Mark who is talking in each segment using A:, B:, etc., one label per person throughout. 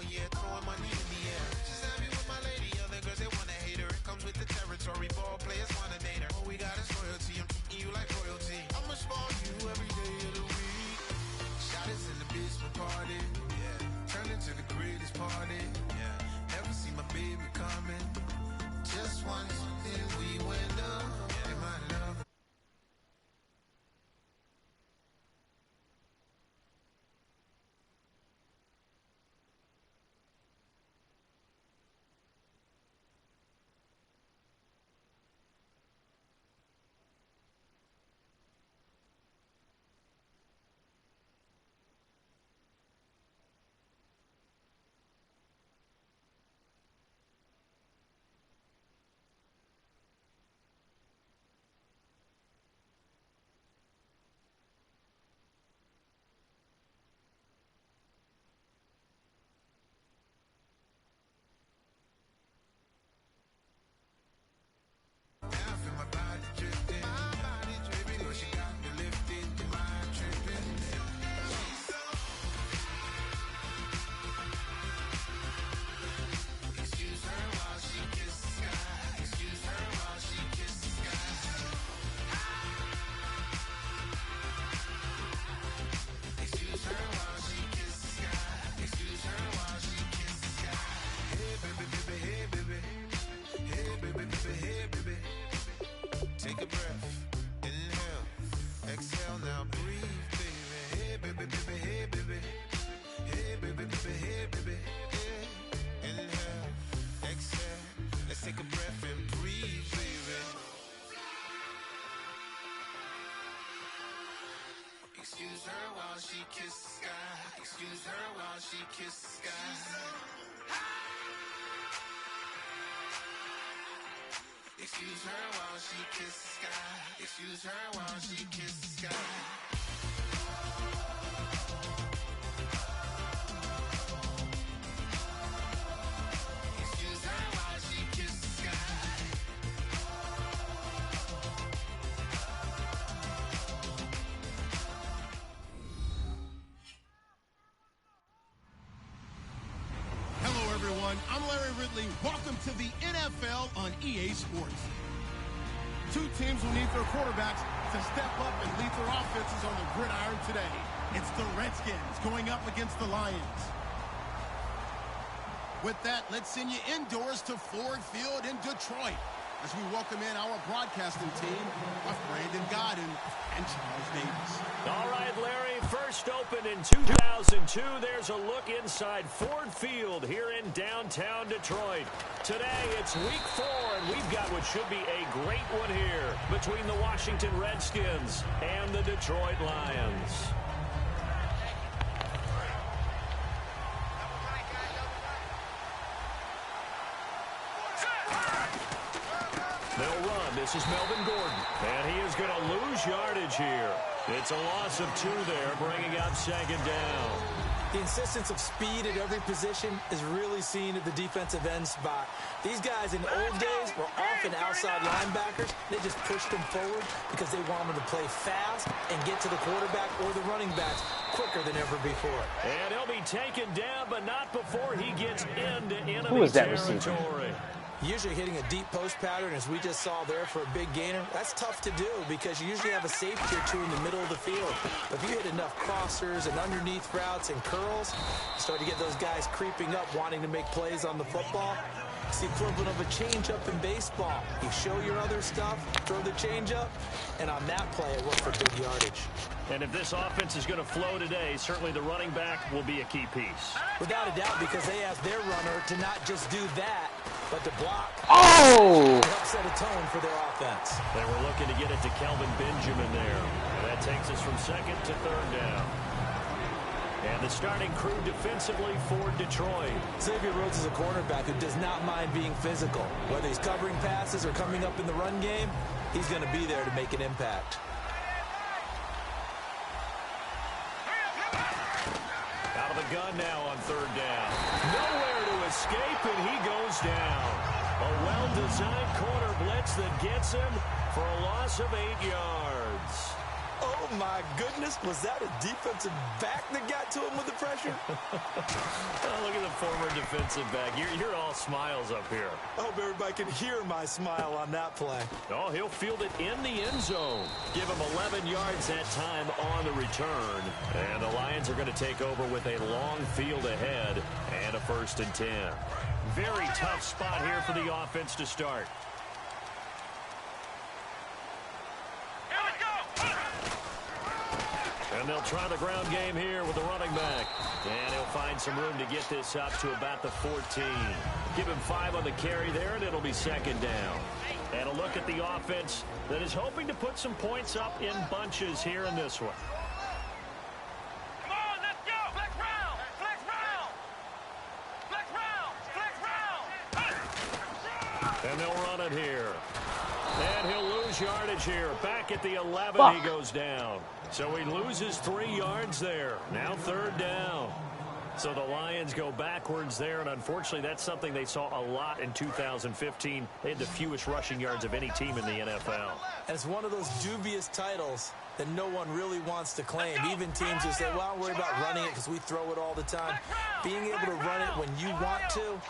A: yeah, throwing money in the air. She's happy with my lady, other girls they wanna hate her. It comes with the territory, ball players wanna name her. All we got is loyalty, I'm treating you like royalty. I'ma spoil you every day of the week. Shot is in the basement party, yeah. Turn into the greatest party, yeah. Never see my baby coming. Just once, then we went up, yeah, my love. Take a breath, inhale, exhale, now breathe, baby. Hey, baby, baby, hey, baby. Hey, baby, baby, hey, baby. Yeah. Inhale, exhale, let's take a breath and breathe, baby. Excuse her while she kisses the sky. Excuse her while she kisses the sky. Excuse her while she kisses the sky. Excuse her while she kisses the sky. Excuse her while she kisses the sky.
B: Hello, everyone. I'm Larry Ridley. Welcome to the NFL on EA Sports. Two teams will need their quarterbacks to step up and lead their offenses on the gridiron today. It's the Redskins going up against the Lions. With that, let's send you indoors to Ford Field in Detroit as we welcome in our broadcasting team of Brandon Godden and Charles Davis.
C: All right, Larry, first opened in 2002. There's a look inside Ford Field here in downtown Detroit. Today, it's week 4, and we've got what should be a great one here between the Washington Redskins and the Detroit Lions. They'll run. This is Melvin Gordon. And he is going to lose yardage here. It's a loss of 2 there, bringing up second down.
D: The insistence of speed at every position is really seen at the defensive end spot. These guys in the old days were often outside linebackers. They just pushed them forward because they want them to play fast and get to the quarterback or the running backs quicker than ever before.
C: And he'll be taken down, but not before he gets into enemy
E: Who is that
C: territory.
D: Usually hitting a deep post pattern, as we just saw there for a big gainer, that's tough to do because you usually have a safety or two in the middle of the field. But if you hit enough crossers and underneath routes and curls, you start to get those guys creeping up, wanting to make plays on the football. It's the equivalent of a changeup in baseball. You show your other stuff, throw the changeup, and on that play, it worked for big yardage.
C: And if this offense is going to flow today, certainly the running back will be a key piece.
D: Without a doubt, because they asked their runner to not just do that, but to block.
E: Oh!
D: Help set a tone for their offense.
C: They were looking to get it to Kelvin Benjamin there. And that takes us from second to third down. And the starting crew defensively for Detroit.
D: Xavier Rhodes is a cornerback who does not mind being physical. Whether he's covering passes or coming up in the run game, he's going to be there to make an impact.
C: Out of the gun now on third down. Nowhere to escape, and he goes down. A well-designed corner blitz that gets him for a loss of 8 yards.
D: Oh, my goodness. Was that a defensive back that got to him with the pressure?
C: Oh, look at the former defensive back. You're all smiles up here.
D: I hope everybody can hear my smile on that play.
C: Oh, he'll field it in the end zone. Give him 11 yards that time on the return. And the Lions are going to take over with a long field ahead and a 1st and 10. Very tough spot here for the offense to start. And they'll try the ground game here with the running back. And he'll find some room to get this up to about the 14. Give him 5 on the carry there, and it'll be 2nd down. And a look at the offense that is hoping to put some points up in bunches here in this one.
E: Come on, let's go! Flex round! Flex round! Flex round! Flex round!
C: And they'll run it here. And he'll lose yardage here. Back at the 11, he goes down. So he loses 3 yards there. Now 3rd down. So the Lions go backwards there, and unfortunately that's something they saw a lot in 2015. They had the fewest rushing yards of any team in the NFL.
D: And it's one of those dubious titles that no one really wants to claim. Even teams who say, well, don't worry about running it because we throw it all the time. Being able to run it when you want to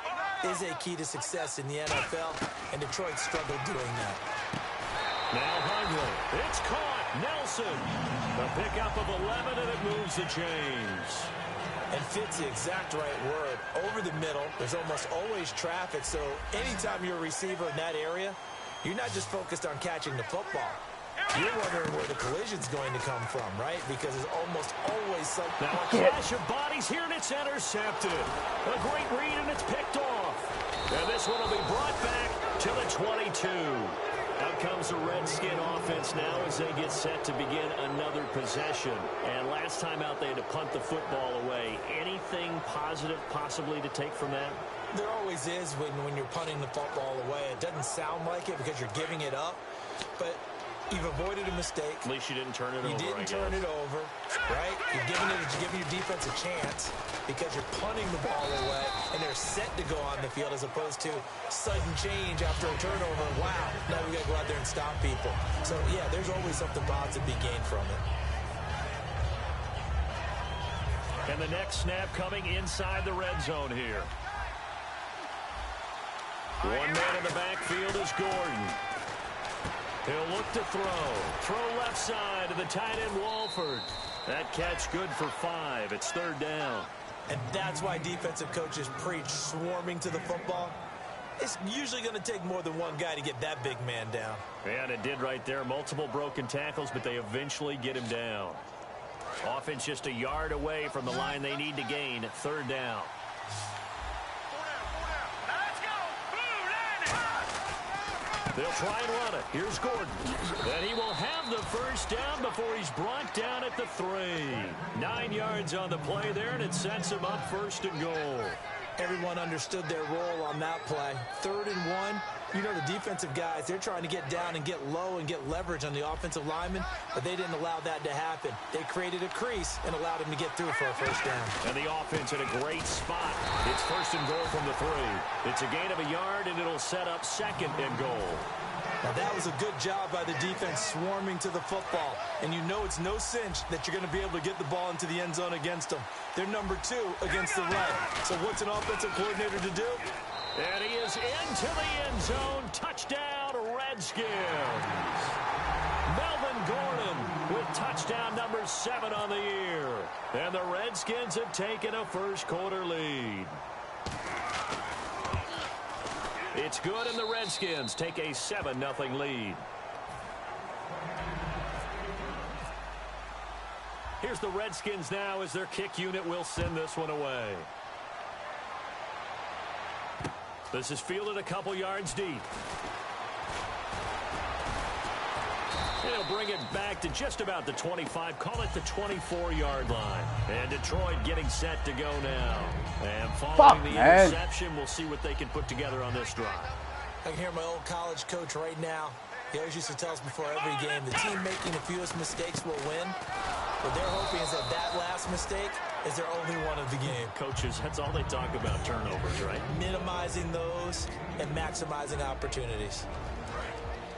D: is a key to success in the NFL, and Detroit struggled doing that.
C: Now Huntley. It's caught. Nelson. The pickup of 11, and it moves the chains.
D: And fits the exact right word. Over the middle, there's almost always traffic, so anytime you're a receiver in that area, you're not just focused on catching the football. You're wondering where the collision's going to come from, right? Because there's almost always something.
C: Now a clash of bodies here, and it's intercepted. A great read, and it's picked off. And this one will be brought back to the 22. Out comes the Redskin offense now as they get set to begin another possession. And last time out, they had to punt the football away. Anything positive possibly to take from that?
D: There always is when you're punting the football away. It doesn't sound like it because you're giving it up, but you've avoided a mistake.
C: At least you didn't turn it over,
D: You didn't turn it over, right? You're giving your defense a chance because you're punting the ball away, and they're set to go on the field as opposed to sudden change after a turnover. Wow, now we got to go out there and stop people. So, yeah, there's always something positive to be gained from it.
C: And the next snap coming inside the red zone here. One man in the backfield is Gordon. He'll look to throw. Throw left side to the tight end, Walford. That catch good for 5. It's 3rd down.
D: And that's why defensive coaches preach swarming to the football. It's usually going to take more than one guy to get that big man down.
C: And it did right there. Multiple broken tackles, but they eventually get him down. Offense just a yard away from the line they need to gain. 3rd down. They'll try and run it. Here's Gordon. And he will have the 1st down before he's brought down at the 3. 9 yards on the play there, and it sets him up 1st and goal.
D: Everyone understood their role on that play. 3rd and 1. You know, the defensive guys, they're trying to get down and get low and get leverage on the offensive lineman, but they didn't allow that to happen. They created a crease and allowed him to get through for a 1st down.
C: And the offense in a great spot. It's 1st and goal from the 3. It's a gain of a yard, and it'll set up 2nd and goal.
D: Now, that was a good job by the defense swarming to the football. And you know it's no cinch that you're going to be able to get the ball into the end zone against them. They're number 2 against the run. So what's an offensive coordinator to do?
C: And he is into the end zone. Touchdown, Redskins. Melvin Gordon with touchdown number 7 on the year. And the Redskins have taken a 1st quarter lead. It's good, and the Redskins take a 7-0 lead. Here's the Redskins now as their kick unit will send this one away. This is fielded a couple yards deep. He'll bring it back to just about the 25. Call it the 24-yard line. And Detroit getting set to go now. And following the interception, we'll see what they can put together on this drive.
D: I can hear my old college coach right now. He always used to tell us before every game, the team making the fewest mistakes will win. What they're hoping is that last mistake is their only one of the game.
C: Coaches, that's all they talk about, turnovers, right?
D: Minimizing those and maximizing opportunities.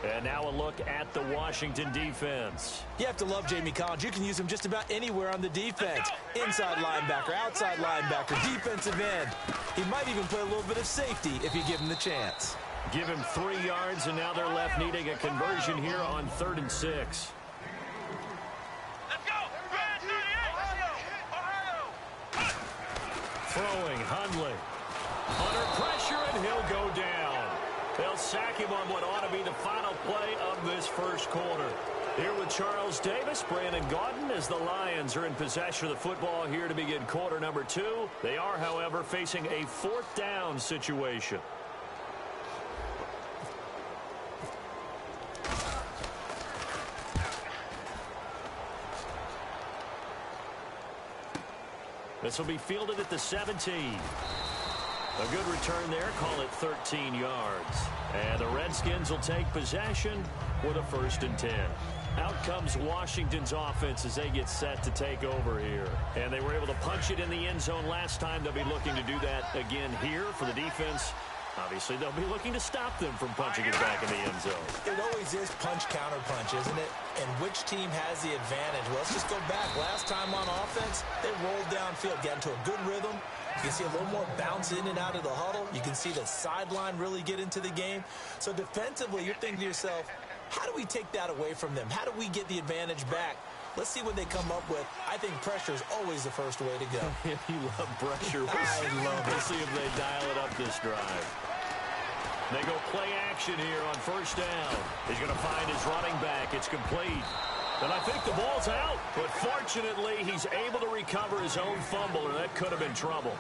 C: And now a look at the Washington defense.
D: You have to love Jamie Collins. You can use him just about anywhere on the defense. Inside linebacker, outside linebacker, defensive end. He might even play a little bit of safety if you give him the chance.
C: Give him 3 yards, and now they're left needing a conversion here on 3rd and 6.
E: Let's go! Red 38! Ohio!
C: Throwing, Hundley. Under pressure, and he'll go down. They'll sack him on what ought to be the final play of this first quarter. Here with Charles Davis, Brandon Gaudin, as the Lions are in possession of the football here to begin quarter number 2. They are, however, facing a 4th down situation. This will be fielded at the 17. A good return there, call it 13 yards. And the Redskins will take possession with a 1st and 10. Out comes Washington's offense as they get set to take over here. And they were able to punch it in the end zone last time. They'll be looking to do that again here for the defense. Obviously, they'll be looking to stop them from punching it back in the end zone.
D: It always is punch-counter-punch, isn't it? And which team has the advantage? Well, let's just go back. Last time on offense, they rolled downfield, got into a good rhythm. You can see a little more bounce in and out of the huddle. You can see the sideline really get into the game. So defensively, you're thinking to yourself, how do we take that away from them? How do we get the advantage back? Let's see what they come up with. I think pressure is always the first way to go.
C: You love pressure.
D: I love it.
C: We'll see if they dial it up this drive. They go play action here on 1st down. He's going to find his running back. It's complete. And I think the ball's out. But fortunately, he's able to recover his own fumble, and that could have been trouble.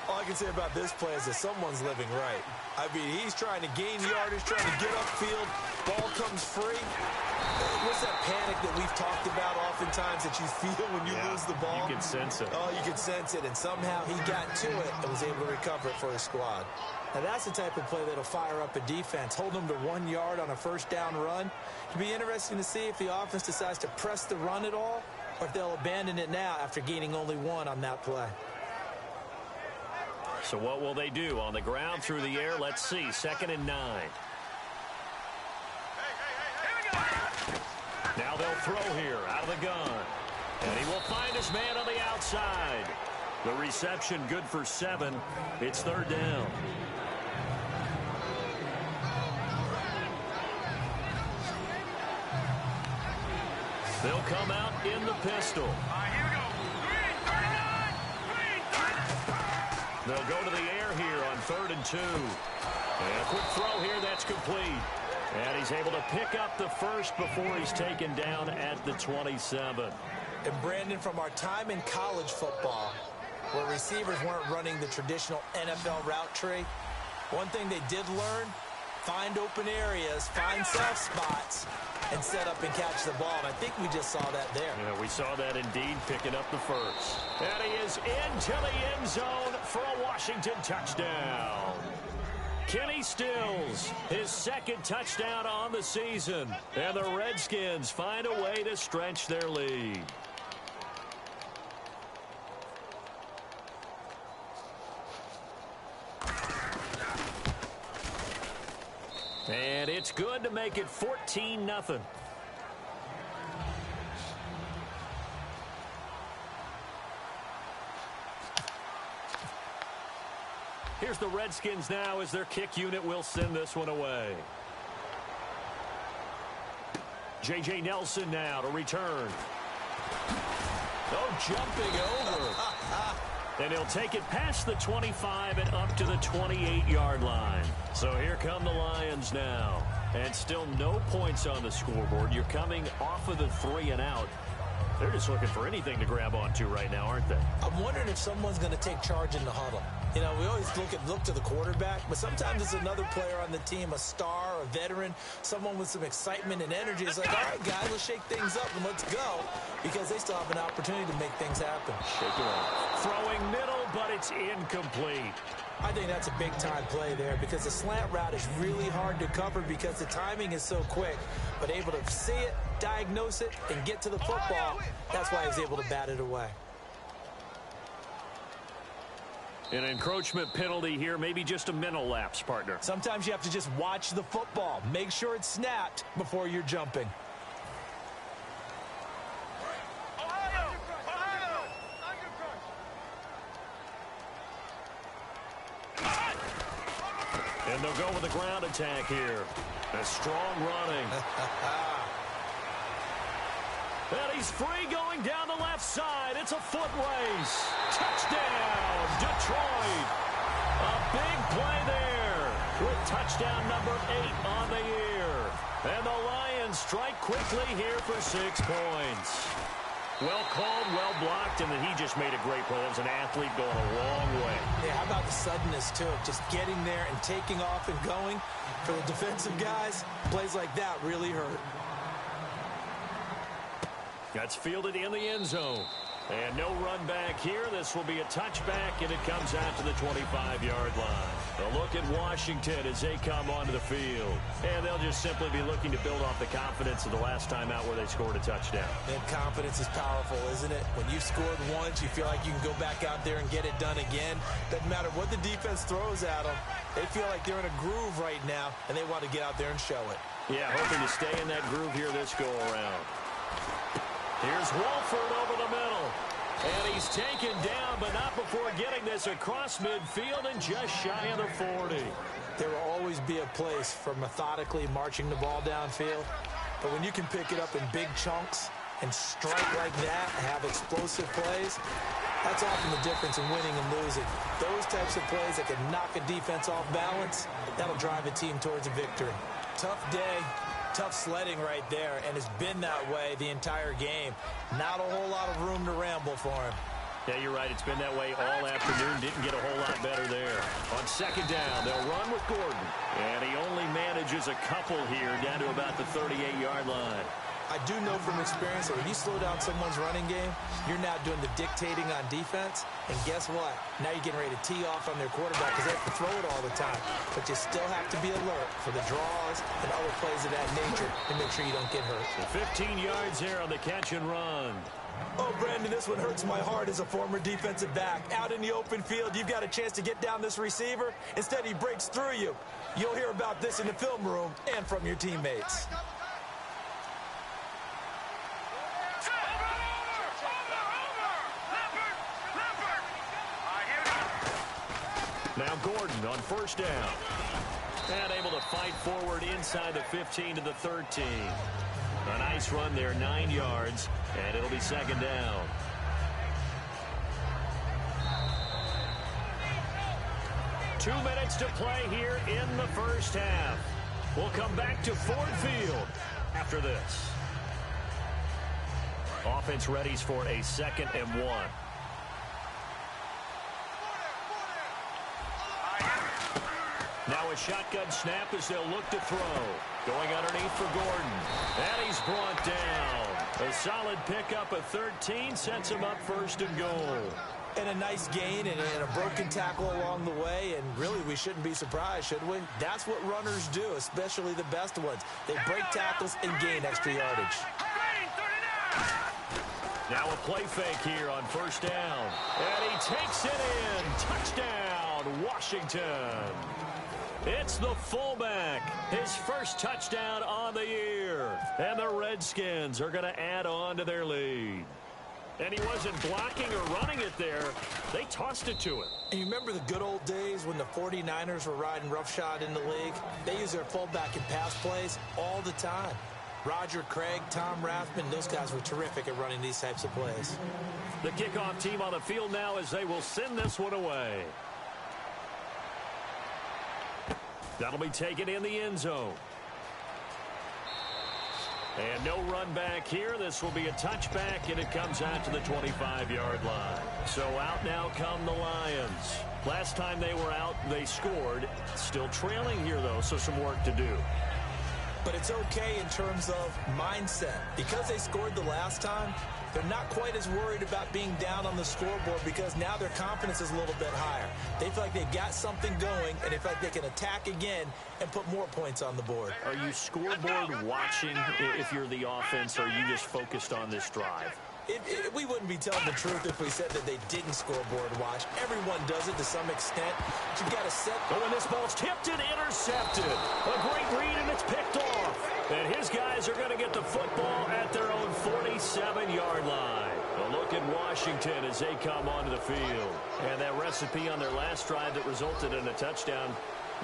D: All I can say about this play is that someone's living right. I mean, he's trying to gain yardage, trying to get upfield. Ball comes free. What's that panic that we've talked about oftentimes that you feel when you lose the ball?
C: You can sense it.
D: Oh, you can sense it. And somehow he got to it and was able to recover it for his squad. Now, that's the type of play that'll fire up a defense. Hold them to 1 yard on a 1st down run. It'll be interesting to see if the offense decides to press the run at all or if they'll abandon it now after gaining only 1 on that play.
C: So what will they do? On the ground, through the air, let's see. 2nd and 9. Now they'll throw here out of the gun. And he will find his man on the outside. The reception good for 7. It's 3rd down. They'll come out in the pistol.
E: Here we go. 339!
C: They'll go to the air here on 3rd and 2. And a quick throw here, that's complete. And he's able to pick up the first before he's taken down at the 27.
D: And Brandon, from our time in college football, where receivers weren't running the traditional NFL route tree, one thing they did learn, find open areas, find soft spots, and set up and catch the ball. And I think we just saw that there.
C: Yeah, we saw that indeed, picking up the first. And he is into the end zone for a Washington touchdown. Kenny Stills, his 2nd touchdown on the season. And the Redskins find a way to stretch their lead. And it's good to make it 14-0. Here's the Redskins now as their kick unit will send this one away. J.J. Nelson now to return. Oh, jumping over. And he'll take it past the 25 and up to the 28-yard line. So here come the Lions now. And still no points on the scoreboard. You're coming off of the 3 and out. They're just looking for anything to grab onto right now, aren't they?
D: I'm wondering if someone's going to take charge in the huddle. You know, we always look to the quarterback, but sometimes it's another player on the team, a star, a veteran, someone with some excitement and energy. It's like, all right, guys, let's shake things up and let's go, because they still have an opportunity to make things happen.
C: Shake it up. Throwing middle, but it's incomplete.
D: I think that's a big-time play there because the slant route is really hard to cover because the timing is so quick. But able to see it, diagnose it, and get to the football, that's why he's able to bat it away.
C: An encroachment penalty here, maybe just a mental lapse, partner.
D: Sometimes you have to just watch the football. Make sure it's snapped before you're jumping.
C: And they'll go with a ground attack here. A strong running. And he's free going down the left side. It's a foot race. Touchdown, Detroit. A big play there with touchdown number 8 on the year. And the Lions strike quickly here for 6 points. Well called, well blocked, and then he just made a great play. That was an athlete going a long way.
D: Yeah, how about the suddenness, too? Just getting there and taking off and going. For the defensive guys, plays like that really hurt.
C: That's fielded in the end zone. And no run back here. This will be a touchback, and it comes out to the 25-yard line. A look at Washington as they come onto the field. And they'll just simply be looking to build off the confidence of the last time out where they scored a touchdown.
D: And confidence is powerful, isn't it? When you've scored once, you feel like you can go back out there and get it done again. Doesn't matter what the defense throws at them. They feel like they're in a groove right now, and they want to get out there and show it.
C: Yeah, hoping to stay in that groove here this go-around. Here's Wolford over the middle. And he's taken down, but not before getting this across midfield and just shy of the 40.
D: There will always be a place for methodically marching the ball downfield. But when you can pick it up in big chunks and strike like that, have explosive plays, that's often the difference in winning and losing. Those types of plays that can knock a defense off balance, that'll drive a team towards a victory. Tough day. Tough sledding right there, and it's been that way the entire game. Not a whole lot of room to ramble for him.
C: Yeah, you're right. It's been that way all afternoon. Didn't get a whole lot better there. On second down, they'll run with Gordon. And he only manages a couple here down to about the 38-yard line.
D: I do know from experience that when you slow down someone's running game, you're now doing the dictating on defense. And guess what? Now you're getting ready to tee off on their quarterback because they have to throw it all the time. But you still have to be alert for the draws and other plays of that nature to make sure you don't get hurt.
C: 15 yards there on the catch and run.
D: Oh, Brandon, this one hurts my heart as a former defensive back. Out in the open field, you've got a chance to get down this receiver. Instead, he breaks through you. You'll hear about this in the film room and from your teammates.
C: Now Gordon on first down. And able to fight forward inside the 15 to the 13. A nice run there, 9 yards, and it'll be second down. Two minutes to play here in the first half. We'll come back to Ford Field after this. Offense readies for a 2nd and 1. Now a shotgun snap as they'll look to throw. Going underneath for Gordon. And he's brought down. A solid pickup of 13 sets him up 1st and goal.
D: And a nice gain and a broken tackle along the way. And really, we shouldn't be surprised, should we? That's what runners do, especially the best ones. They break tackles and gain extra yardage.
C: Now a play fake here on first down. And he takes it in. Touchdown, Washington. It's the fullback, his first touchdown on the year. And the Redskins are going to add on to their lead. And he wasn't blocking or running it there. They tossed it to him.
D: And you remember the good old days when the 49ers were riding roughshod in the league? They used their fullback in pass plays all the time. Roger Craig, Tom Rathman, those guys were terrific at running these types of plays.
C: The kickoff team on the field now as they will send this one away. That'll be taken in the end zone. And no run back here. This will be a touchback, and it comes out to the 25-yard line. So out now come the Lions. Last time they were out, they scored. Still trailing here, though, so some work to do.
D: But it's okay in terms of mindset. Because they scored the last time, they're not quite as worried about being down on the scoreboard because now their confidence is a little bit higher. They feel like they've got something going, and they feel like they can attack again and put more points on the board.
C: Are you scoreboard watching if you're the offense, or are you just focused on this drive?
D: We wouldn't be telling the truth if we said that they didn't scoreboard watch. Everyone does it to some extent. But you've got to set.
C: Oh, and this ball's tipped and intercepted. A great read, and it's picked off. And his guys are going to get the football at their own 47-yard line. A look at Washington as they come onto the field. And that recipe on their last drive that resulted in a touchdown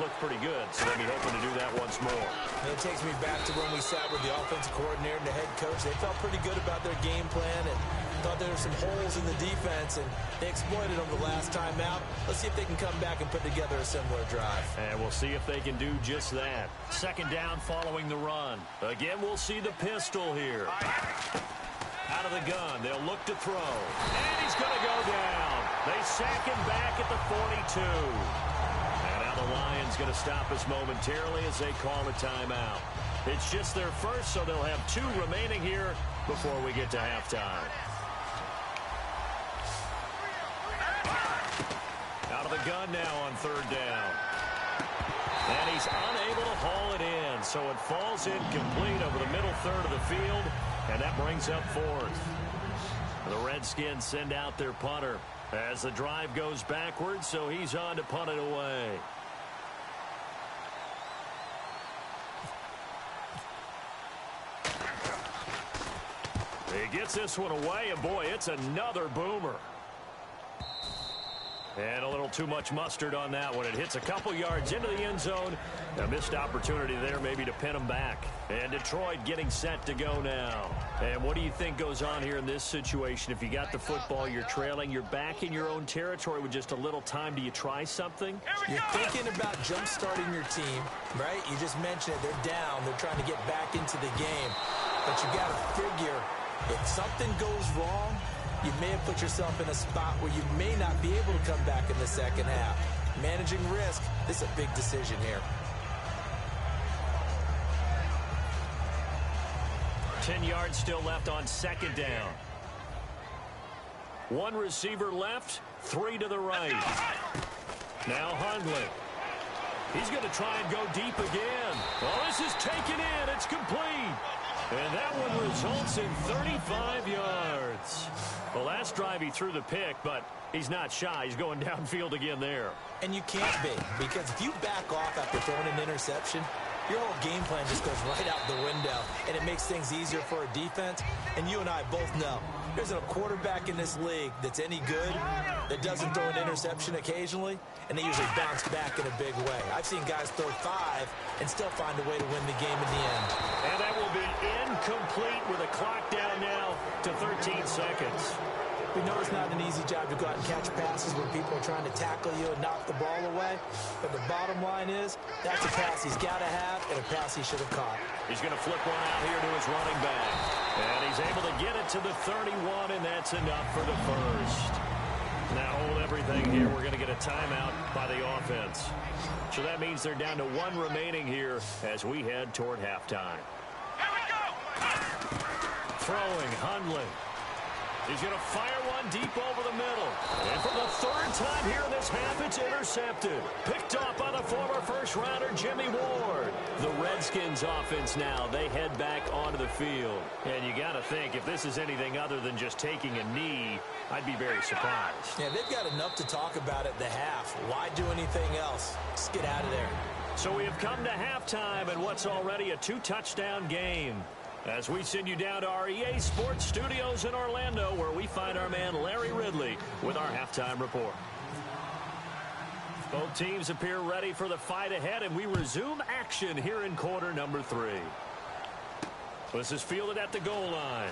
C: looked pretty good, so they'll be hoping to do that once more.
D: It takes me back to when we sat with the offensive coordinator and the head coach. They felt pretty good about their game plan and thought there were some holes in the defense, and they exploited them the last time out. Let's see if they can come back and put together a similar drive.
C: And we'll see if they can do just that. Second down following the run. Again, we'll see the pistol here. Out of the gun, they'll look to throw. And he's going to go down. They sack him back at the 42. The Lions going to stop us momentarily as they call a timeout. It's just their first, so they'll have 2 remaining here before we get to halftime. Out of the gun now on third down. And he's unable to haul it in, so it falls incomplete over the middle third of the field, and that brings up fourth. The Redskins send out their punter as the drive goes backwards, so he's on to punt it away. He gets this one away, and boy, it's another boomer. And a little too much mustard on that one. It hits a couple yards into the end zone. A missed opportunity there maybe to pin them back. And Detroit getting set to go now. And what do you think goes on here in this situation? If you got the football, you're trailing, you're back in your own territory with just a little time. Do you try something?
D: You're thinking about jump-starting your team, right? You just mentioned it. They're down. They're trying to get back into the game. But you got to figure, if something goes wrong, you may have put yourself in a spot where you may not be able to come back in the second half. Managing risk, this is a big decision here.
C: 10 yards still left on second down. 1 receiver left, 3 to the right. Now Hundley. He's going to try and go deep again. Oh, this is taken in. It's complete. And that one results in 35 yards. The last drive he threw the pick, but he's not shy. He's going downfield again there.
D: And you can't be, because if you back off after throwing an interception, your whole game plan just goes right out the window, and it makes things easier for a defense. And you and I both know there's a quarterback in this league that's any good that doesn't throw an interception occasionally, and they usually bounce back in a big way. I've seen guys throw 5 and still find a way to win the game in the end.
C: And that will be incomplete with a clock down now to 13 seconds.
D: We know it's not an easy job to go out and catch passes when people are trying to tackle you and knock the ball away. But the bottom line is, that's a pass he's got to have and a pass he should have caught.
C: He's going to flip one out here to his running back. And he's able to get it to the 31, and that's enough for the first. Now hold everything here. We're going to get a timeout by the offense. So that means they're down to 1 remaining here as we head toward halftime.
E: Here we go!
C: Throwing, Hundley. He's going to fire one deep over the middle. And for the 3rd time here in this half, it's intercepted. Picked off by the former first-rounder, Jimmy Ward. The Redskins offense now, they head back onto the field. And you got to think, if this is anything other than just taking a knee, I'd be very surprised.
D: Yeah, they've got enough to talk about at the half. Why do anything else? Just get out of there.
C: So we have come to halftime in what's already a 2-touchdown game. As we send you down to our EA Sports Studios in Orlando, where we find our man Larry Ridley with our halftime report. Both teams appear ready for the fight ahead, and we resume action here in quarter number 3. This is fielded at the goal line.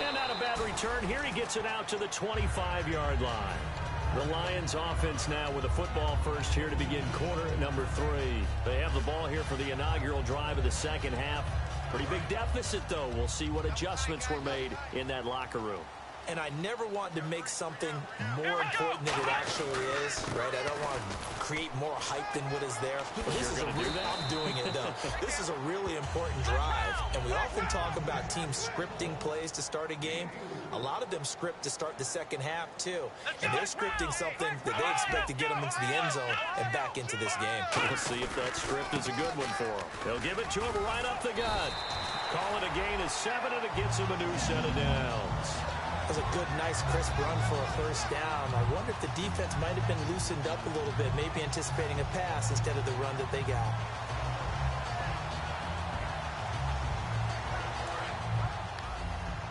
C: And not a bad return here. He gets it out to the 25-yard line. The Lions offense now with a football first here to begin quarter number 3. They have the ball here for the inaugural drive of the second half. Pretty big deficit, though. We'll see what adjustments were made in that locker room.
D: And I never want to make something more important than it actually is, right? I don't want to create more hype than what is there. But this is I'm doing it, though. This is a really important drive. And we often talk about teams scripting plays to start a game. A lot of them script to start the second half, too. And they're scripting something that they expect to get them into the end zone and back into this game.
C: We'll see if that script is a good one for them. They'll give it to him right up the gut. call it a gain of 7, and it gets him a new set of downs.
D: That was a good, nice, crisp run for a first down. I wonder if the defense might have been loosened up a little bit, maybe anticipating a pass instead of the run that they got.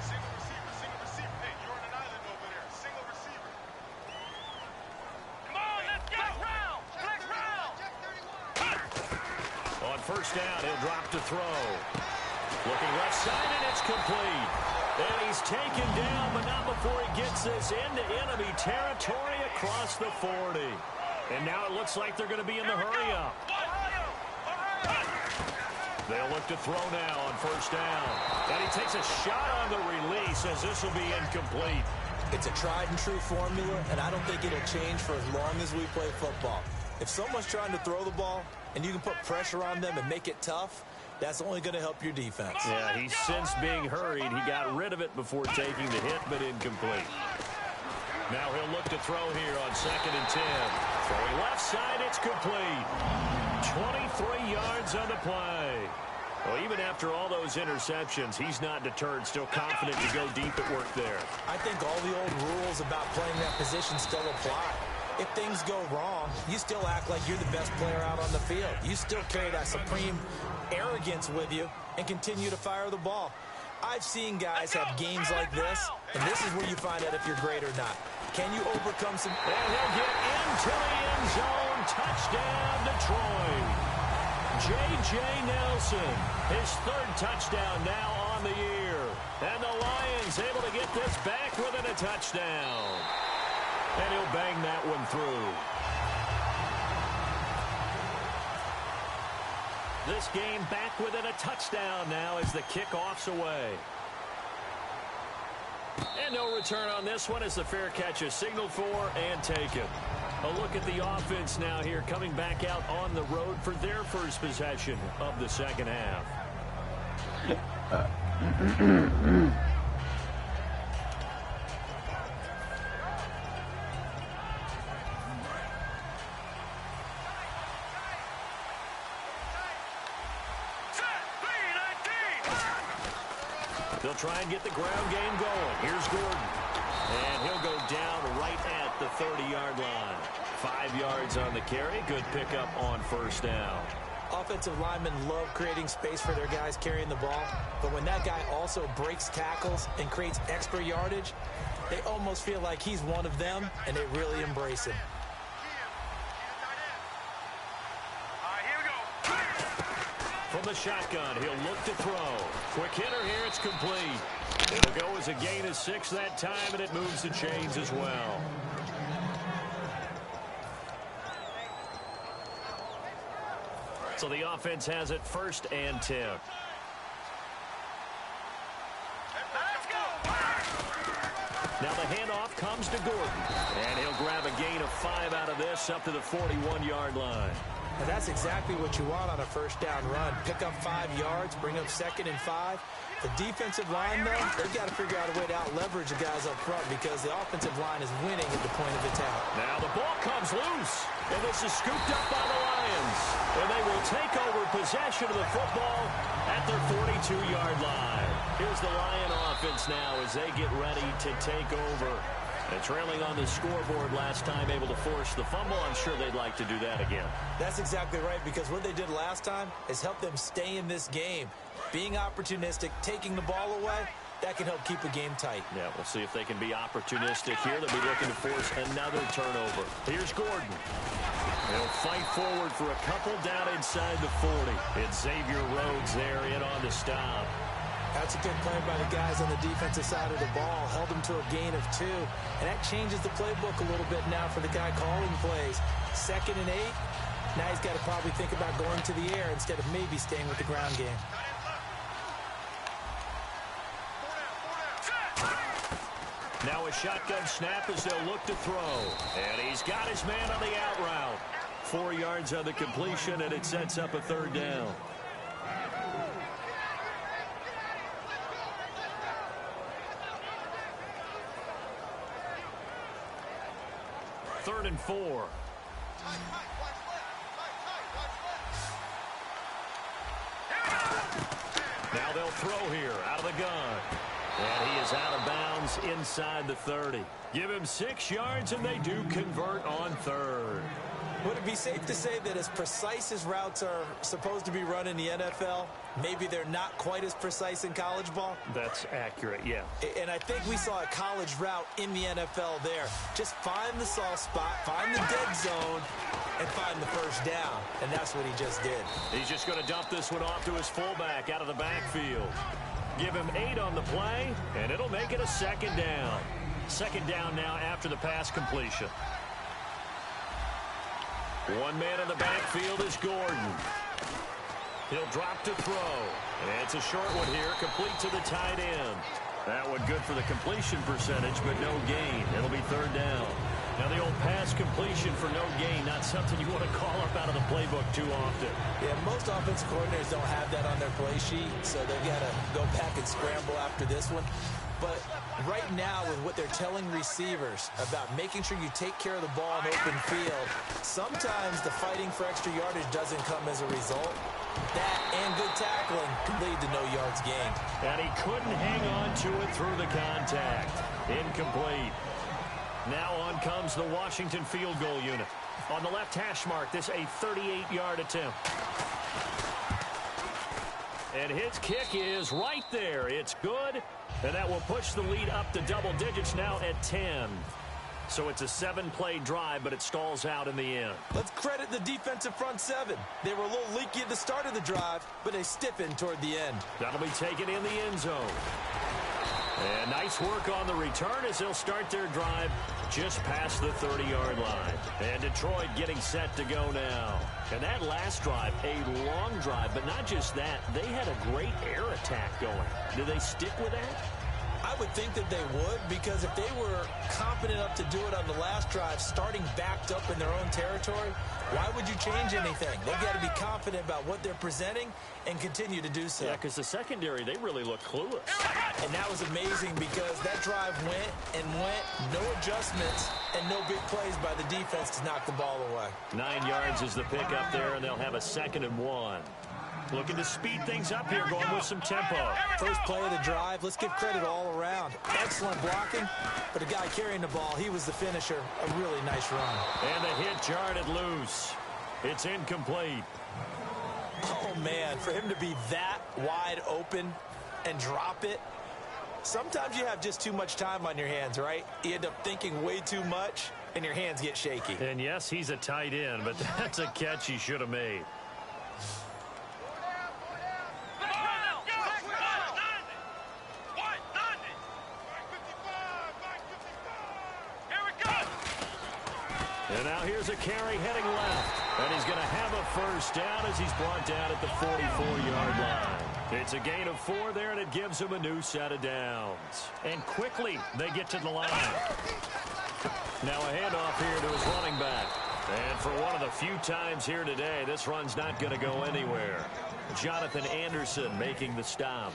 E: Single receiver. Hey, you're on an island over there. Single receiver. Come on, let's go. Flex round.
C: On first down, he'll drop to throw. Looking left side, and it's complete. And he's taken down, but not before he gets this into enemy territory across the 40. And now it looks like they're going to be in the hurry-up. They'll look to throw now on first down. And he takes a shot on the release as this will be incomplete.
D: It's a tried-and-true formula, and I don't think it'll change for as long as we play football. If someone's trying to throw the ball, and you can put pressure on them and make it tough, that's only going to help your defense.
C: Yeah, he's since being hurried. He got rid of it before taking the hit, but incomplete. Now he'll look to throw here on 2nd and 10. Throwing left side, it's complete. 23 yards on the play. Well, even after all those interceptions, he's not deterred, still confident to go deep at work there.
D: I think all the old rules about playing that position still apply. If things go wrong, you still act like you're the best player out on the field. You still carry that supreme arrogance with you and continue to fire the ball. I've seen guys have games like this, and this is where you find out if you're great or not. Can you overcome some...
C: And he'll get into the end zone. Touchdown, Detroit. J.J. Nelson, his 3rd touchdown now on the year. And the Lions able to get this back within a touchdown. And he'll bang that one through. This game back within a touchdown now as the kickoff's away. And no return on this one as the fair catch is signaled for and taken. A look at the offense now here coming back out on the road for their first possession of the second half. They'll try and get the ground game going. Here's Gordon. And he'll go down right at the 30-yard line. 5 yards on the carry. Good pickup on first down.
D: Offensive linemen love creating space for their guys carrying the ball. But when that guy also breaks tackles and creates extra yardage, they almost feel like he's one of them, and they really embrace him.
C: From the shotgun, he'll look to throw. Quick hitter here, it's complete. It'll go as a gain of 6 that time, and it moves the chains as well. So the offense has it 1st and 10. Now the handoff comes to Gordon. And he'll grab a gain of 5 out of this up to the 41-yard line.
D: And that's exactly what you want on a first down run. Pick up 5 yards, bring up 2nd and 5. The defensive line, though, they've got to figure out a way to out-leverage the guys up front because the offensive line is winning at the point of attack.
C: Now the ball comes loose, and this is scooped up by the Lions. And they will take over possession of the football at their 42-yard line. Here's the Lion offense now as they get ready to take over. And trailing on the scoreboard last time, able to force the fumble. I'm sure they'd like to do that again.
D: That's exactly right, because what they did last time is help them stay in this game. Being opportunistic, taking the ball away, that can help keep a game tight.
C: Yeah, we'll see if they can be opportunistic here. They'll be looking to force another turnover. Here's Gordon. They'll fight forward for a couple down inside the 40. It's Xavier Rhodes there in on the stop.
D: That's a good play by the guys on the defensive side of the ball. Held them to a gain of 2. And that changes the playbook a little bit now for the guy calling plays. 2nd and 8. Now he's got to probably think about going to the air instead of maybe staying with the ground game.
C: Now a shotgun snap as they'll look to throw. And he's got his man on the out route. 4 yards on the completion, and it sets up a 3rd down. Third and 4. Now Now they'll throw here out of the gun. And he is out of bounds inside the 30. Give him 6 yards, and they do convert on third.
D: Would it be safe to say that as precise as routes are supposed to be run in the NFL, maybe they're not quite as precise in college ball?
C: That's accurate, yeah.
D: And I think we saw a college route in the NFL there. Just find the soft spot, find the dead zone, and find the first down. And that's what he just did.
C: He's just going to dump this one off to his fullback out of the backfield. Give him 8 on the play, and it'll make it a second down. Second down now after the pass completion. One man in the backfield is Gordon. He'll drop to throw. And it's a short one here, complete to the tight end. That one good for the completion percentage, but no gain. It'll be third down. Now the old pass completion for no gain, not something you want to call up out of the playbook too often.
D: Yeah, most offensive coordinators don't have that on their play sheet, so they've got to go back and scramble after this one. But right now, with what they're telling receivers about making sure you take care of the ball in open field, sometimes the fighting for extra yardage doesn't come as a result. That and good tackling can lead to no yards gained.
C: And he couldn't hang on to it through the contact. Incomplete. Now on comes the Washington field goal unit. On the left hash mark, this a 38-yard attempt. And his kick is right there. It's good. And that will push the lead up to double digits now at 10. So it's a 7-play drive, but it stalls out in the end.
D: Let's credit the defensive front 7. They were a little leaky at the start of the drive, but they stiffened toward the end.
C: That'll be taken in the end zone. And nice work on the return as they'll start their drive just past the 30-yard line. And Detroit getting set to go now. And that last drive, a long drive, but not just that. They had a great air attack going. Do they stick with that?
D: I would think that they would, because if they were confident enough to do it on the last drive, starting backed up in their own territory, why would you change anything? They've got to be confident about what they're presenting and continue to do so.
C: Yeah, because the secondary, they really look clueless.
D: And that was amazing because that drive went and went, no adjustments, and no big plays by the defense to knock the ball away.
C: 9 yards is the pickup there, and they'll have a 2nd and 1. Looking to speed things up here, going with some tempo.
D: First play of the drive, let's give credit all around. Excellent blocking, but the guy carrying the ball, he was the finisher. A really nice run.
C: And the hit jarred it loose. It's incomplete.
D: Oh, man, for him to be that wide open and drop it, sometimes you have just too much time on your hands, right? You end up thinking way too much, and your hands get shaky.
C: And yes, he's a tight end, but that's a catch he should have made. And now here's a carry heading left. And he's going to have a first down as he's brought down at the 44-yard line. It's a gain of 4 there, and it gives him a new set of downs. And quickly, they get to the line. Now a handoff here to his running back. And for one of the few times here today, this run's not going to go anywhere. Jonathan Anderson making the stop.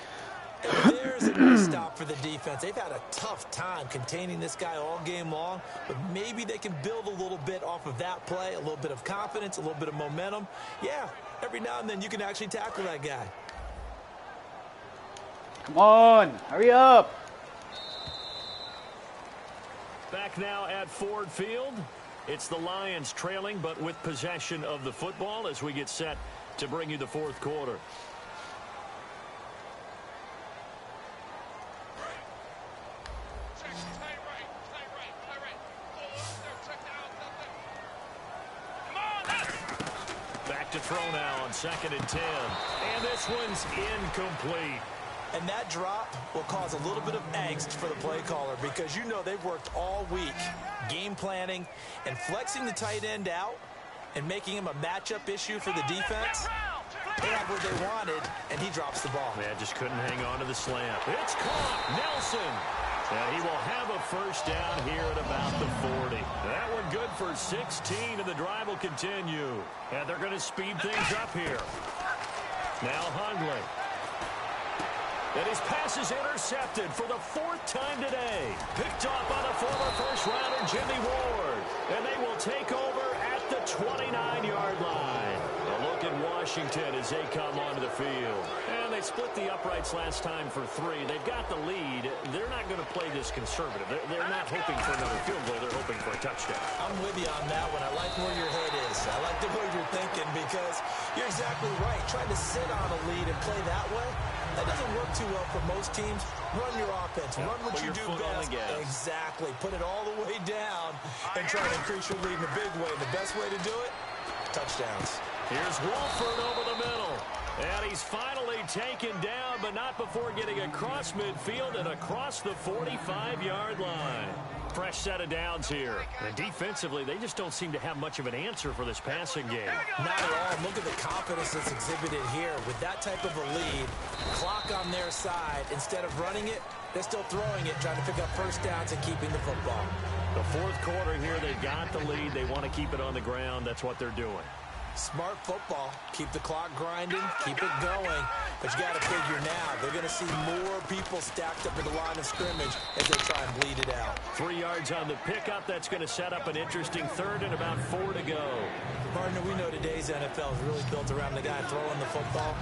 D: There's a nice stop for the defense. They've had a tough time containing this guy all game long, but maybe they can build a little bit off of that play, a little bit of confidence, a little bit of momentum. Yeah, every now and then you can actually tackle that guy.
F: Come on, hurry up.
C: Back now at Ford Field. It's the Lions trailing, but with possession of the football as we get set to bring you the fourth quarter. Back to throw now on 2nd and 10. And this one's incomplete.
D: And that drop will cause a little bit of angst for the play caller because you know they've worked all week game planning and flexing the tight end out and making him a matchup issue for the defense. They had what they wanted, and he drops the ball.
C: Man, just couldn't hang on to the slant. It's caught. Nelson. And he will have a first down here at about the 40. That one good for 16, and the drive will continue. And they're going to speed things up here. Now Hundley. And his pass is intercepted for the 4th time today. Picked off by the former first-rounder Jimmy Ward. And they will take over at the 29-yard line. A look at Washington as they come onto the field. And they split the uprights last time for 3. They've got the lead. They're not going to play this conservative. They're not hoping for another field goal. They're hoping for a touchdown.
D: I'm with you on that one. I like where your head is. I like the way you're thinking because you're exactly right. Trying to sit on a lead and play that way, that doesn't work too well for most teams. Run your offense. Run what you do best. Exactly. Put it all the way down and try to increase your lead in a big way. The best way to do it, touchdowns.
C: Here's Wolford over the middle. And he's finally taken down, but not before getting across midfield and across the 45-yard line. Fresh set of downs here. And defensively, they just don't seem to have much of an answer for this passing game.
D: Not at all. Look at the confidence that's exhibited here. With that type of a lead, clock on their side, instead of running it, they're still throwing it, trying to pick up first downs and keeping the football.
C: The fourth quarter here, they've got the lead. They want to keep it on the ground. That's what they're doing.
D: Smart football. Keep the clock grinding. Keep it going. But you got to figure now, they're going to see more people stacked up at the line of scrimmage as they try and bleed it out.
C: 3 yards on the pickup. That's going to set up an interesting third and about 4 to go.
D: Partner, we know today's NFL is really built around the guy throwing the football.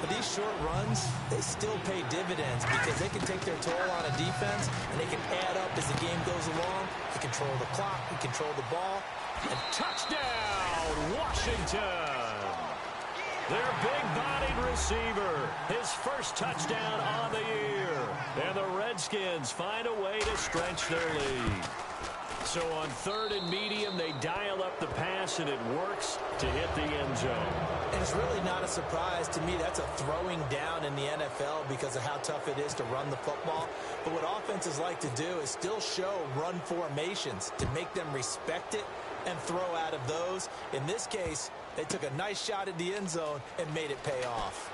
D: But these short runs, they still pay dividends because they can take their toll on a defense and they can add up as the game goes along. They control the clock. They control the ball.
C: And touchdown, Washington. Their big-bodied receiver, his first touchdown on the year. And the Redskins find a way to stretch their lead. So on 3rd and medium, they dial up the pass, and it works to hit the end zone.
D: And it's really not a surprise to me. That's a throwing down in the NFL because of how tough it is to run the football. But what offenses like to do is still show run formations to make them respect it and throw out of those. In this case, they took a nice shot at the end zone and made it pay off.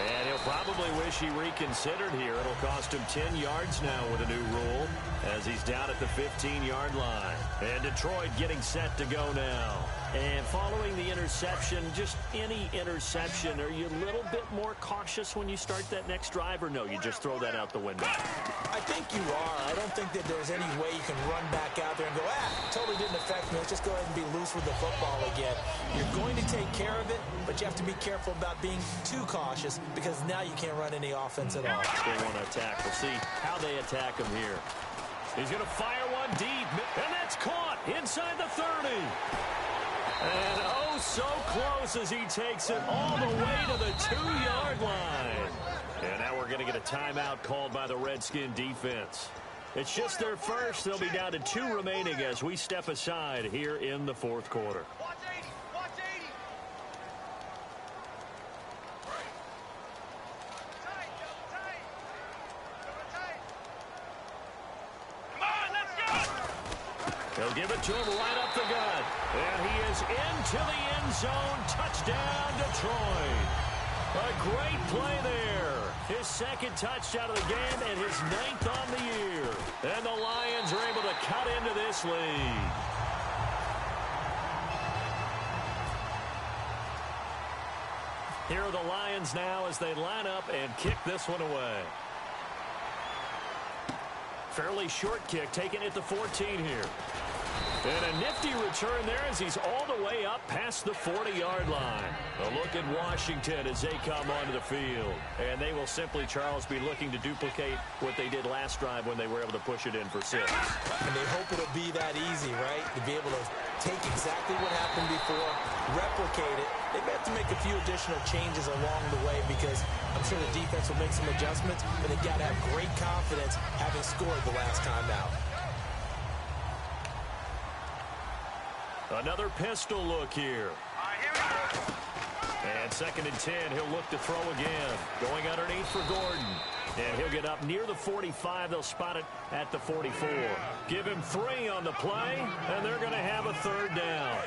C: And he'll probably wish he reconsidered here. It'll cost him 10 yards now with a new rule as he's down at the 15-yard line. And Detroit getting set to go now. And following the interception, just any interception, are you a little bit more cautious when you start that next drive, or no, you just throw that out the window?
D: I think you are. I don't think that there's any way you can run back out there and go, totally didn't affect me. Let's just go ahead and be loose with the football again. You're going to take care of it, but you have to be careful about being too cautious because now you can't run any offense at all.
C: They want to attack. We'll see how they attack him here. He's going to fire one deep, and that's caught inside the 30. And oh, so close as he takes it all the way to the 2-yard line. And now we're going to get a timeout called by the Redskin defense. It's just their first. They'll be down to 2 remaining as we step aside here in the fourth quarter.
E: Watch 80. Watch 80. Tight, tight. Tight. Come on, let's go.
C: They'll give it to him right up the gut. And he is into the end zone. Touchdown, Detroit. A great play there. His second touchdown of the game and his 9th on the year. And the Lions are able to cut into this lead. Here are the Lions now as they line up and kick this one away. Fairly short kick, taking it to 14 here. And a nifty return there as he's all the way up past the 40-yard line. A look at Washington as they come onto the field. And they will simply, Charles, be looking to duplicate what they did last drive when they were able to push it in for 6.
D: And they hope it'll be that easy, right? To be able to take exactly what happened before, replicate it. They may have to make a few additional changes along the way because I'm sure the defense will make some adjustments, but they've got to have great confidence having scored the last time out.
C: Another pistol look here.
E: All right, here we go.
C: And 2nd and 10, he'll look to throw again. Going underneath for Gordon. And he'll get up near the 45. They'll spot it at the 44. Give him 3 on the play, and they're going to have a 3rd down.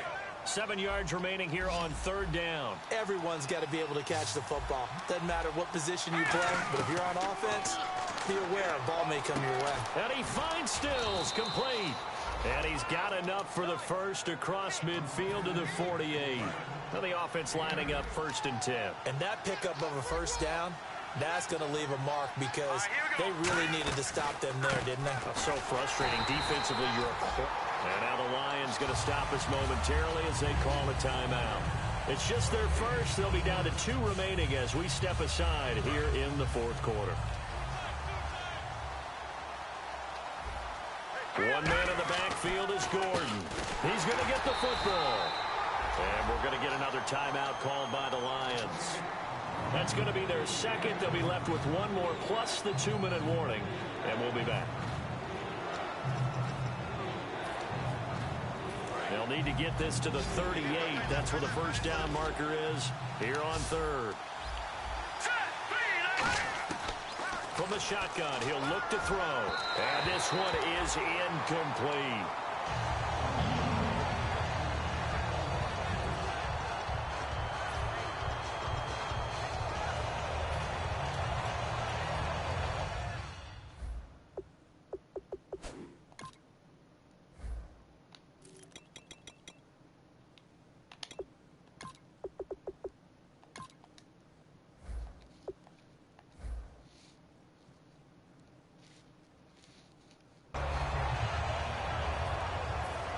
C: 7 yards remaining here on 3rd down.
D: Everyone's got to be able to catch the football. Doesn't matter what position you play, but if you're on offense, be aware a ball may come your way.
C: And he finds Stills, complete. And he's got enough for the first across midfield to the 48. Now the offense lining up 1st and 10.
D: And that pickup of a first down, that's going to leave a mark because they really needed to stop them there, didn't they?
C: So frustrating. Defensively, you're a... And now the Lions going to stop us momentarily as they call a timeout. It's just their first. They'll be down to 2 remaining as we step aside here in the fourth quarter. One man in the backfield is Gordon. He's going to get the football. And we're going to get another timeout called by the Lions. That's going to be their second. They'll be left with one more plus the 2-minute warning. And we'll be back. They'll need to get this to the 38. That's where the first down marker is here on third. From the shotgun, he'll look to throw. And this one is incomplete.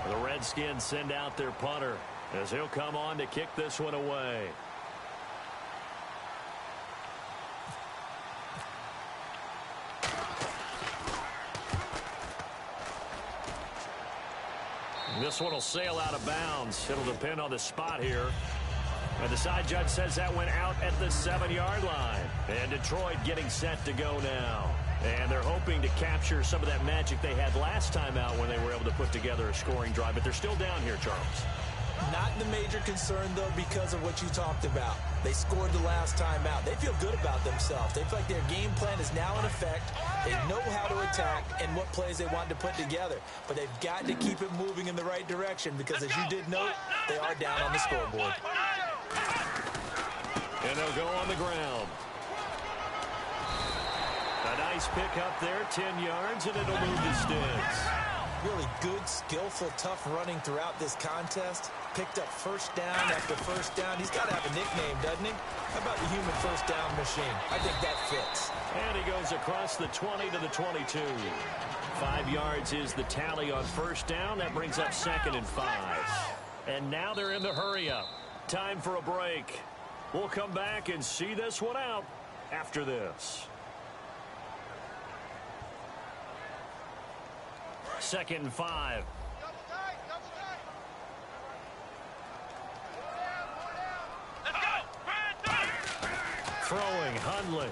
C: The Redskins send out their punter as he'll come on to kick this one away. This one will sail out of bounds. It'll depend on the spot here. And the side judge says that went out at the 7-yard line. And Detroit getting set to go now. And they're hoping to capture some of that magic they had last time out when they were able to put together a scoring drive. But they're still down here, Charles.
D: Not the major concern, though, because of what you talked about. They scored the last time out. They feel good about themselves. They feel like their game plan is now in effect. They know how to attack and what plays they want to put together. But they've got to keep it moving in the right direction because, as you did note, they are down on the scoreboard.
C: And they'll go on the ground. A nice pick up there, 10 yards, and it'll move the sticks.
D: Really good, skillful, tough running throughout this contest. Picked up first down after first down. He's got to have a nickname, doesn't he? How about the human first down machine? I think that fits.
C: And he goes across the 20 to the 22. 5 yards is the tally on first down. That brings up 2nd and 5. And now they're in the hurry-up. Time for a break. We'll come back and see this one out after this. 2nd and 5. Throwing, Hundley.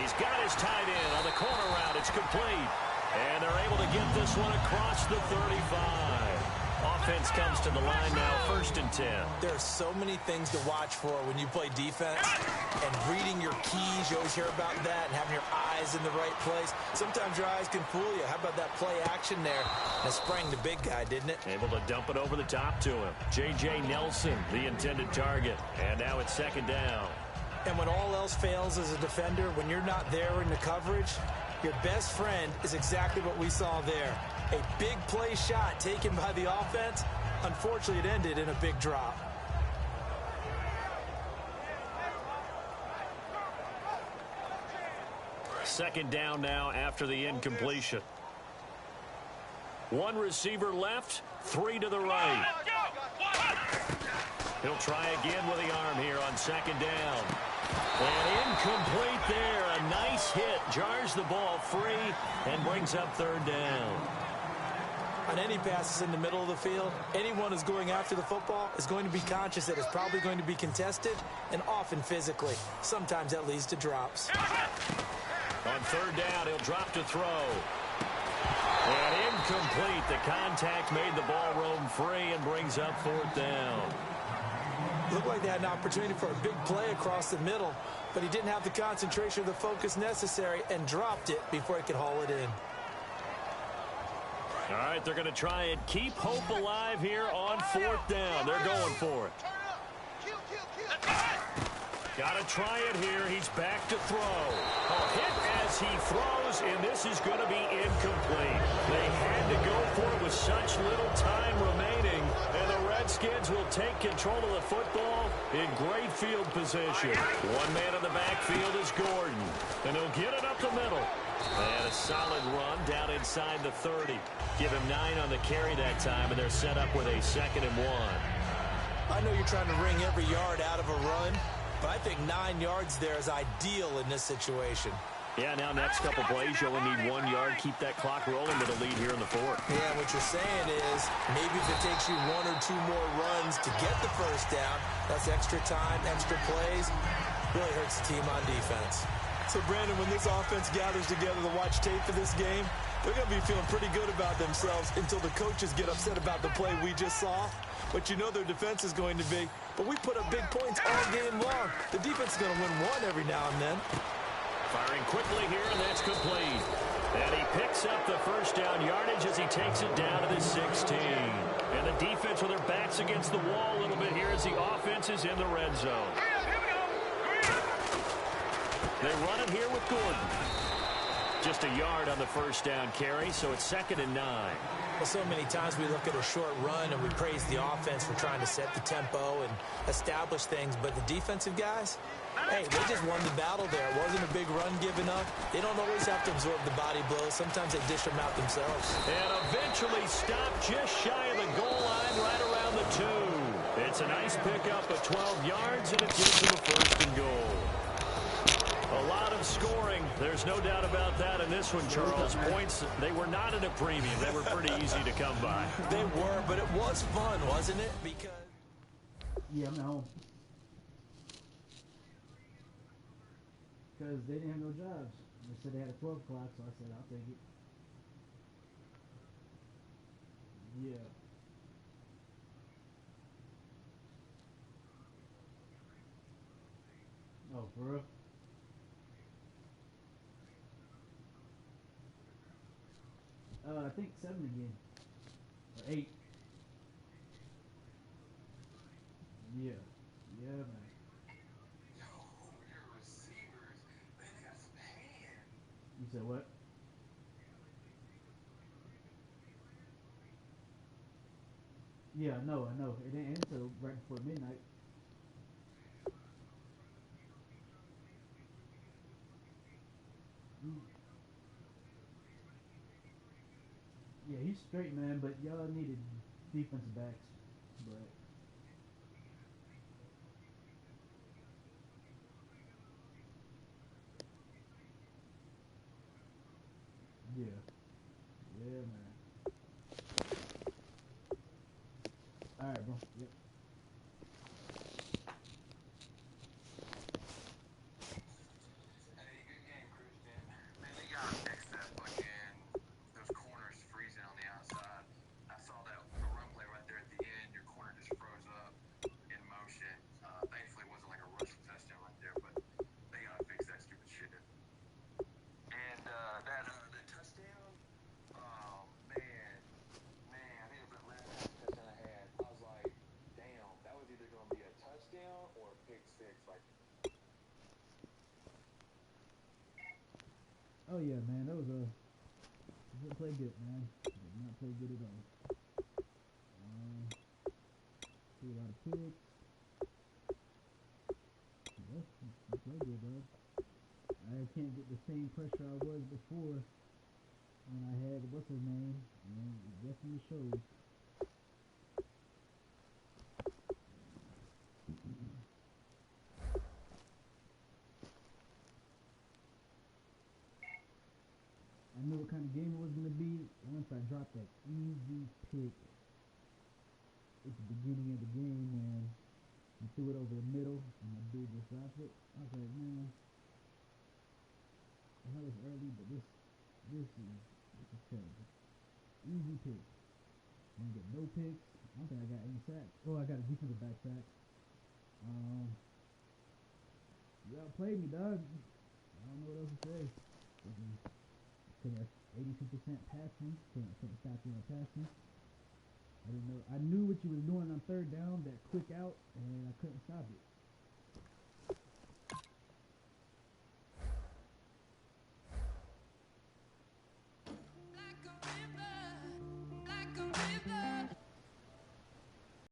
C: He's got his tight end on the corner route. It's complete. And they're able to get this one across the 35. Offense comes to the line now, 1st and 10.
D: There are so many things to watch for when you play defense. And reading your keys, you always hear about that, and having your eyes in the right place. Sometimes your eyes can fool you. How about that play action there? That sprang the big guy, didn't it?
C: Able to dump it over the top to him. J.J. Nelson, the intended target. And now it's 2nd down.
D: And when all else fails as a defender, when you're not there in the coverage, your best friend is exactly what we saw there. A big play shot taken by the offense. Unfortunately, it ended in a big drop.
C: Second down now after the incompletion. One receiver left, 3 to the right. He'll try again with the arm here on 2nd down. And incomplete there. A nice hit. Jars the ball free and brings up 3rd down.
D: On any passes in the middle of the field, anyone who's going after the football is going to be conscious that it's probably going to be contested and often physically. Sometimes that leads to drops.
C: On 3rd down, he'll drop to throw. And incomplete. The contact made the ball roam free and brings up 4th down.
D: Looked like they had an opportunity for a big play across the middle, but he didn't have the concentration or the focus necessary and dropped it before he could haul it in.
C: All right, they're going to try and keep hope alive here on 4th down. They're going for it. Got to try it here. He's back to throw. A hit as he throws, and this is going to be incomplete. They had to go for it with such little time remaining, and the Redskins will take control of the football in great field position. One man in the backfield is Gordon, and he'll get it up the middle. And a solid run down inside the 30. Give him 9 on the carry that time, and they're set up with a 2nd and 1.
D: I know you're trying to wring every yard out of a run, but I think 9 yards there is ideal in this situation.
C: Yeah, now next couple plays, you only need 1 yard. Keep that clock rolling with a lead here in the fourth.
D: Yeah, what you're saying is maybe if it takes you 1 or 2 more runs to get the first down, that's extra time, extra plays, really hurts the team on defense. So, Brandon, when this offense gathers together to watch tape for this game, they're going to be feeling pretty good about themselves until the coaches get upset about the play we just saw. But you know their defense is going to be. But we put up big points all game long. The defense is going to win one every now and then.
C: Firing quickly here, and that's complete. And he picks up the first down yardage as he takes it down to the 16. And the defense with their backs against the wall a little bit here as the offense is in the red zone. They run it here with Gordon. Just a yard on the first down carry, so it's 2nd and 9.
D: Well, so many times we look at a short run and we praise the offense for trying to set the tempo and establish things, but the defensive guys, hey, they just won the battle there. It wasn't a big run given up. They don't always have to absorb the body blows. Sometimes they dish them out themselves.
C: And eventually stopped just shy of the goal line right around the 2. It's a nice pickup of 12 yards, and it gives them a 1st and goal. A lot of scoring. There's no doubt about that in this one, Charles. Points, they were not at a premium. They were pretty easy to come by.
D: They were, but it was fun, wasn't it? Because
F: Yeah, I'm at home. Because they didn't have no jobs. They said they had a 12 o'clock, so I said, I'll take it. Yeah. Oh, for real? I think 7 again. Or 8. Yeah. Yeah, man. You said what? Yeah, I know. It ain't until right before midnight. Yeah, he's straight, man, but y'all needed defensive backs. But yeah. Yeah, man. Alright, bro. Yep. Oh yeah, man, that was didn't play good, man. Did not play good at all. Threw a lot of picks. Yeah, he played good, dog. I can't get the same pressure I was before when I had what's his name, and it definitely shows. I knew what kind of game it was going to be once I dropped that easy pick at the beginning of the game and he threw it over the middle and my dude just dropped it. I was like, man, I know it's early, but this is terrible. Easy pick. Didn't get no picks. I don't think I got any sacks. Oh, I got a defensive back sack. You outplayed me, dog. I don't know what else to say. Could have 82% passing. Couldn't stop you on passing. I didn't know. I knew what you was doing on 3rd down, that quick out, and I couldn't stop it.